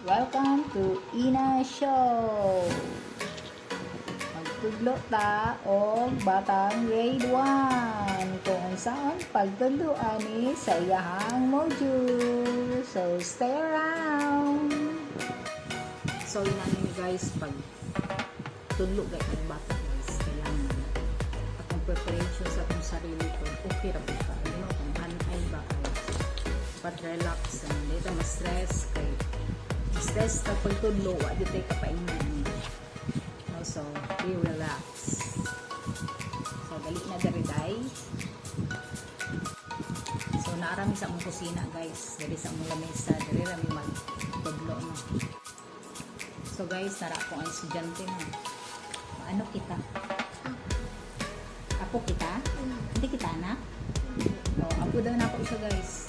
Welcome to Ina Show! Magtudlo ta og batang grade 1 kung saan pagtudloan ni sa iyahang module. So, stay around! So, inanin guys, pag tudlo guys ang bata guys, kailangan atong preparation sa atong sarili ko, okay ra ba ka? Kung hanay ba kayo? Dapat relax, dito ma-stress kay stress na pagtudlo, wadi tayo kapainan. So, be relax. So, dali na dariday. So, naarami sa among kusina, guys. Dali sa among lamesa. Dali rami magtudlo, no? So, guys, nara ko ang estudyante, no? Ano kita? Apo kita? Hindi kita, anak? O, apo daw na ako isa, guys.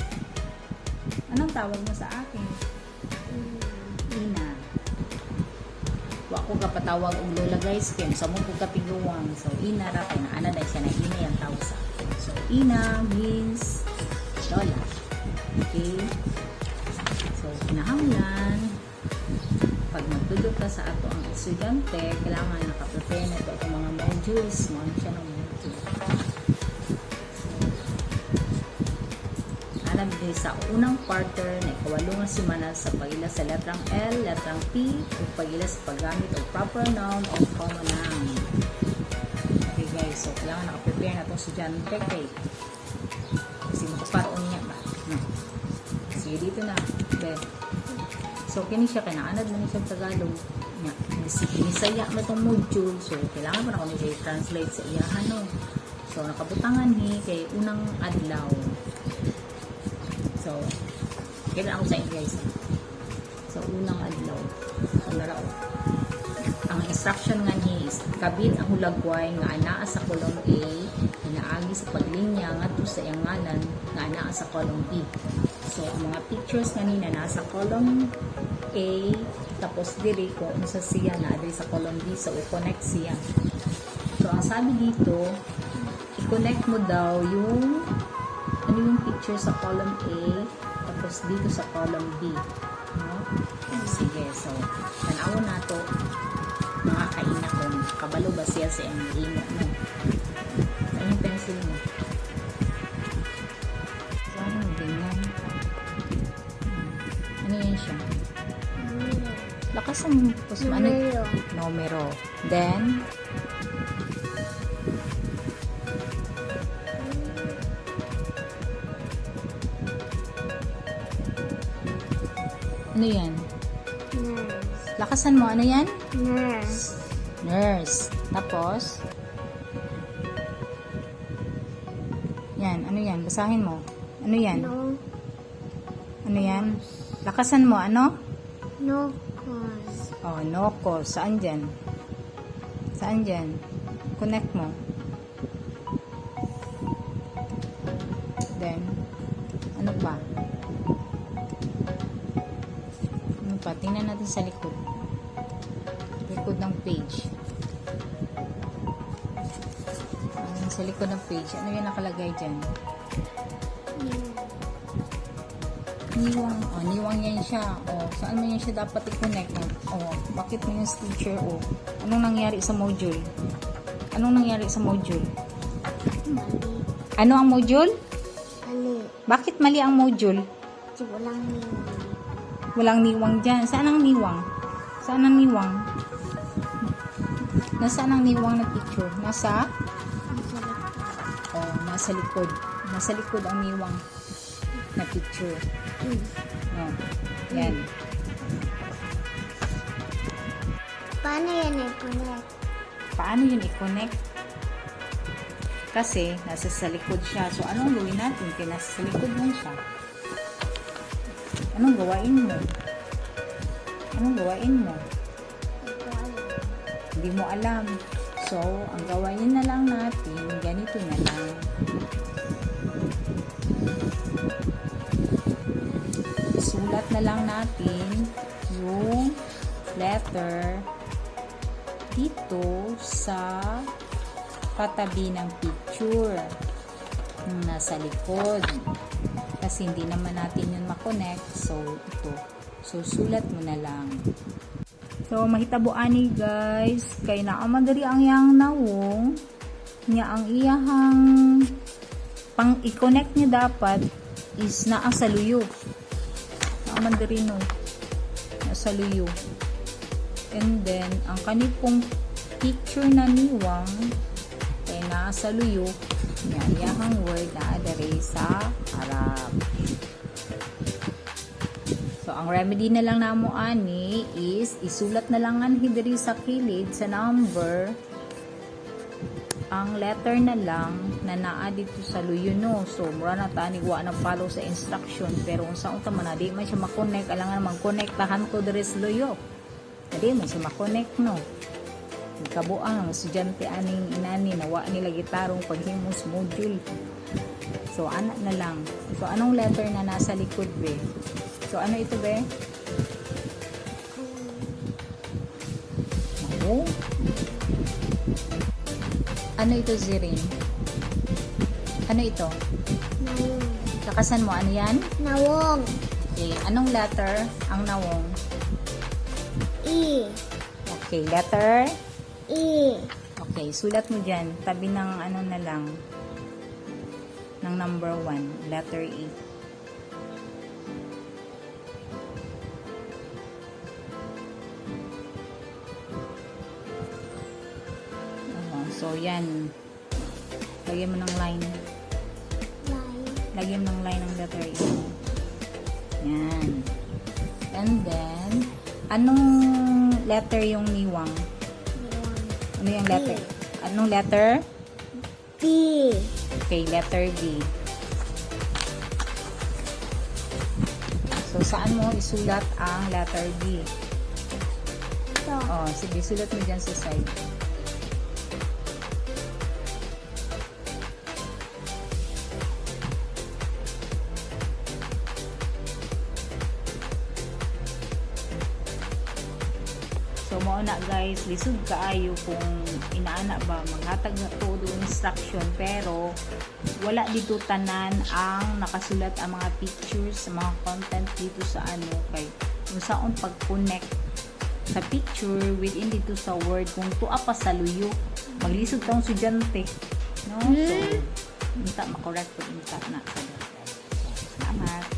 Anong tawag mo sa akin? Ina. Wa ko kapatawag og lola guys kay sa mo ko kapiguwang. So ina ra kay ana dai siya na ina yang tawag sa akin. So ina means lola. Okay? So kinahanglan pag magtudlo ka sa ato ang estudyante, kailangan naka-prepare na ito ang mga modules mo. Ano siya ng module? Alam din sa unang quarter na ikawalong semana sa pagila sa letrang L, letrang P, o pagila sa paggamit o proper noun o common noun. Okay guys, so kailangan nakaprepare na itong estudyante kay kasi makaparoon niya ba? No. Sige dito na. Then, so kini siya kinaanad man siya Tagalog. Nya, sinisaya mo itong module. So kailangan mo na kung siya i-translate sa iyahan no. So nakabutangan ni kay unang adlaw. So, kailan ako sa inyo guys. So, unang adlaw. So, narao. Ang instruction nga niya is, kabit ang hulagway nga anaa sa kolong A, inaagi sa paglinya nga to sa iyang ngalan nga anaa sa kolong B. So, ang mga pictures nga nina nasa kolong A, tapos diri kung unsa siya na diri sa kolong B, so i-connect siya. So, ang sabi dito, i-connect mo daw yung ano yung picture sa column A tapos dito sa column B, no? Sige, so tanaw na to mga kaina kung kabalo ba siya sa iyang imo, no? Ano yung pencil mo? So ano ganyan? Ano yan siya? Lakas ang numero. Then ano yan? Nurse. Lakasan mo, ano yan? Nurse. Nurse. Tapos, yan, ano yan? Basahin mo. Ano yan? No. Ano yan? Lakasan mo, ano? No cause. Oh, no cause. Saan dyan? Saan dyan? Connect mo. Then, ano pa? Tingnan natin sa likod ng page. Sa likod ng page ano yung nakalagay dyan? Niwang. Oh, niwang yan siya. Oh, saan mo yan siya dapat i-connect? Oh, bakit mo yung teacher? Oh, anong nangyari sa module? Mali. Ano ang module? Mali. Bakit mali ang module? Kasi walang niwang. Walang niwang dyan. Saan ang niwang? Saan ang niwang? Nasaan ang niwang na picture? Nasa? Oh, nasa likod. Nasa likod ang niwang na picture. Oh, yan. Paano yan i-connect? Paano yun i-connect? Kasi, nasa sa likod siya. So, anong gawin natin? Kaya nasa sa likod mo siya. Anong gawain mo? Anong gawain mo? Hindi mo alam. So, ang gawain na lang natin, ganito na lang. Sulat na lang natin yung letter dito sa katabi ng picture nasa likod. Kasi hindi naman natin yun makonect. So, ito. So, sulat mo na lang. So, mahitabuan ni guys, kay naaman diri ang iyang nawong, niya ang iyahang pang i-connect niya dapat is naa sa luyo. Naaman diri no. Nasa luyo. And then, ang kanipong picture na niwang, kay naa sa luyo, niya iyahang word na diri sa harap. So, ang remedy na lang namo ani is isulat na lang anhi diri sa kilid sa number ang letter na lang na naa dito sa luyo no. So, mura na tani wa na follow sa instruction pero unsa unta man di man siya ma-connect alangan mag-connectahan ko diri sa luyo. Di man siya ma-connect no. Kabuang estudyante aning inani na wa nila gitarong paghimos module. So, ana na lang. So, anong letter na nasa likod be? So, ano ito, be? Oo. Ano ito, Zirin? Ano ito? Nawong. Kakasan mo, ano yan? Nawong. Okay, anong letter ang nawong? E. Okay, letter? E. Okay, sulat mo dyan. Tabi ng ano na lang. Ng number 1, letter E. So, yan. Lagyan mo ng line. Line. Lagyan mo ng line ng letter E. Yan. And then, anong letter yung niwang? Nawong. Ano yung letter? Anong letter? B. Okay, letter B. So, saan mo isulat ang letter B? Ito. Oh, sige, sulat mo dyan sa side. So, mao na guys, lisod kaayo kung inaana ba maghatag na todo instruction pero wala dito tanan ang nakasulat ang mga pictures, mga content dito sa ano kay kung saan pag-connect sa picture within dito sa word kung tuwa pa sa luyo maglisod tong estudyante no so inta makorek pag inta na sa salamat.